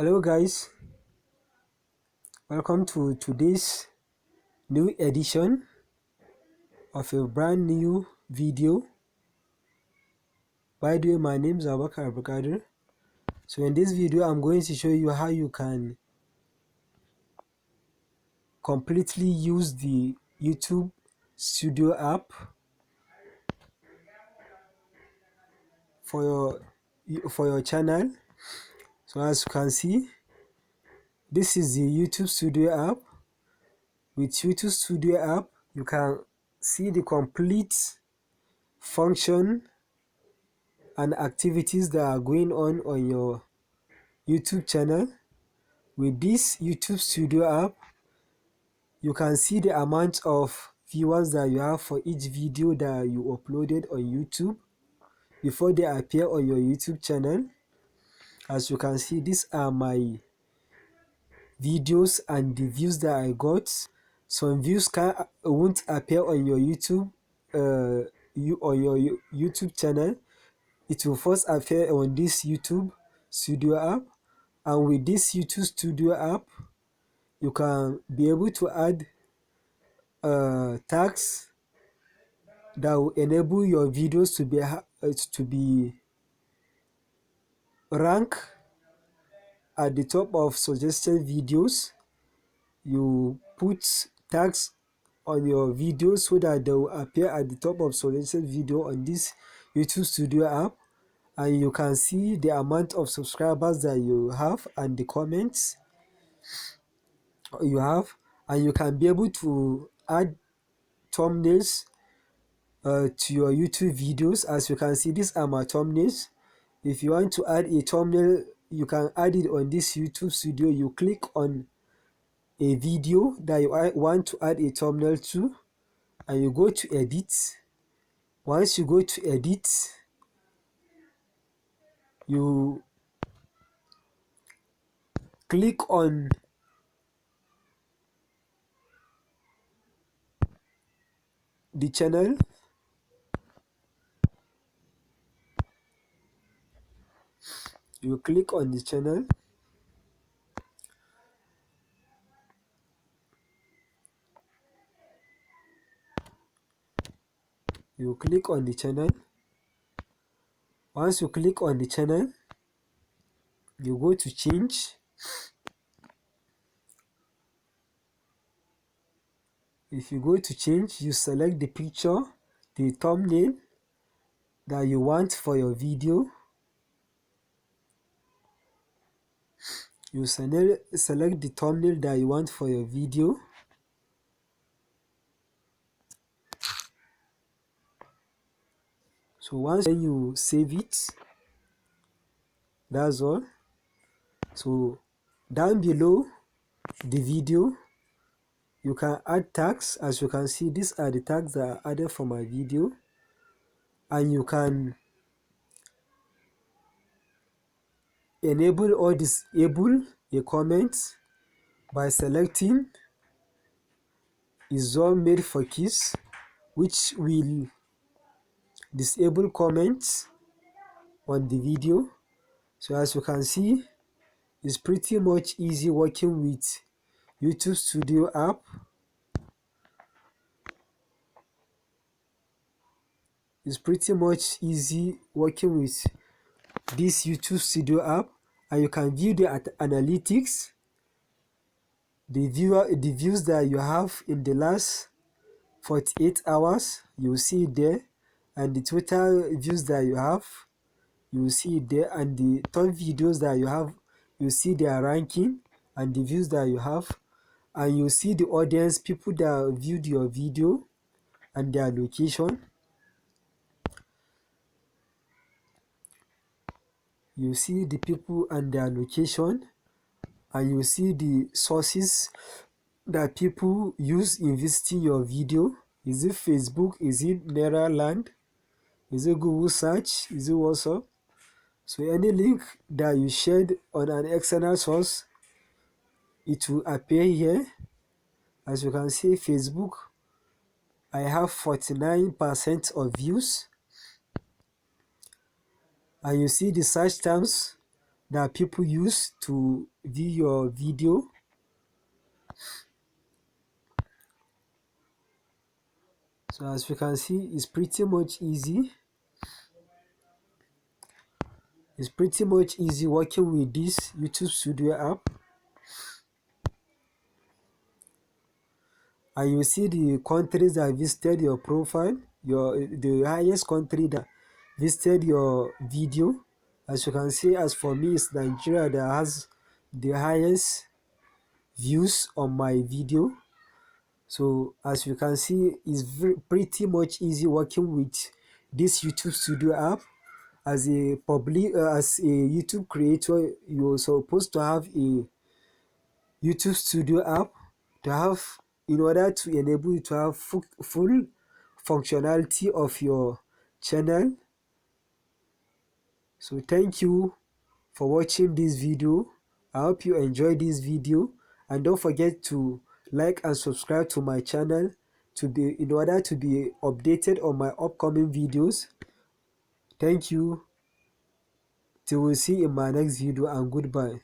Hello guys, welcome to today's new edition of a brand new video. By the way, my name is Abubakar. So in this video I'm going to show you how you can completely use the YouTube Studio app for your channel. So as you can see, this is the YouTube Studio app. With YouTube Studio app, you can see the complete function and activities that are going on your YouTube channel. With this YouTube Studio app, you can see the amount of viewers that you have for each video that you uploaded on YouTube before they appear on your YouTube channel. As you can see, these are my videos and the views that I got. Some views won't appear on your YouTube YouTube channel. It will first appear on this YouTube Studio app, and with this YouTube Studio app you can be able to add tags that will enable your videos to be ranked at the top of suggested videos. You put tags on your videos so that they will appear at the top of suggested video on this YouTube Studio app, and you can see the amount of subscribers that you have and the comments you have, and you can be able to add thumbnails to your YouTube videos. As you can see, these are my thumbnails. If you want to add a thumbnail, you can add it on this YouTube Studio. You click on a video that you want to add a thumbnail to, and you go to edit. Once you go to edit, you click on the channel. You click on the channel. You click on the channel. Once you click on the channel, you go to change. If you go to change, you select the picture, the thumbnail that you want for your video. You select the thumbnail that you want for your video. So once you save it, that's all. So down below the video, you can add tags. As you can see, these are the tags that are added for my video, and you can enable or disable a comment by selecting is all made for kids, which will disable comments on the video. So as you can see, it's pretty much easy working with YouTube Studio app. It's pretty much easy working with this YouTube Studio app, and you can view the analytics, the views that you have in the last 48 hours. You will see it there, and the total views that you have, you will see it there, and the top videos that you have, you see their ranking and the views that you have, and you see the audience, people that viewed your video and their location. You see the people and their location, and you see the sources that people use in visiting your video. Is it Facebook? Is it Netherlands? Is it Google search? Is it WhatsApp? So any link that you shared on an external source, it will appear here. As you can see, Facebook, I have 49% of views, and you see the search terms that people use to view your video. So as you can see, it's pretty much easy. It's pretty much easy working with this YouTube Studio app. And you see the countries that visited your profile, the highest country that visited your video. As you can see, as for me, it's Nigeria that has the highest views on my video. So as you can see, it's pretty much easy working with this YouTube Studio app. As a YouTube creator, you're supposed to have a YouTube Studio app to have, in order to enable you to have full functionality of your channel. So thank you for watching this video. I hope you enjoyed this video, and don't forget to like and subscribe to my channel in order to be updated on my upcoming videos. Thank you. Till we see in my next video, and goodbye.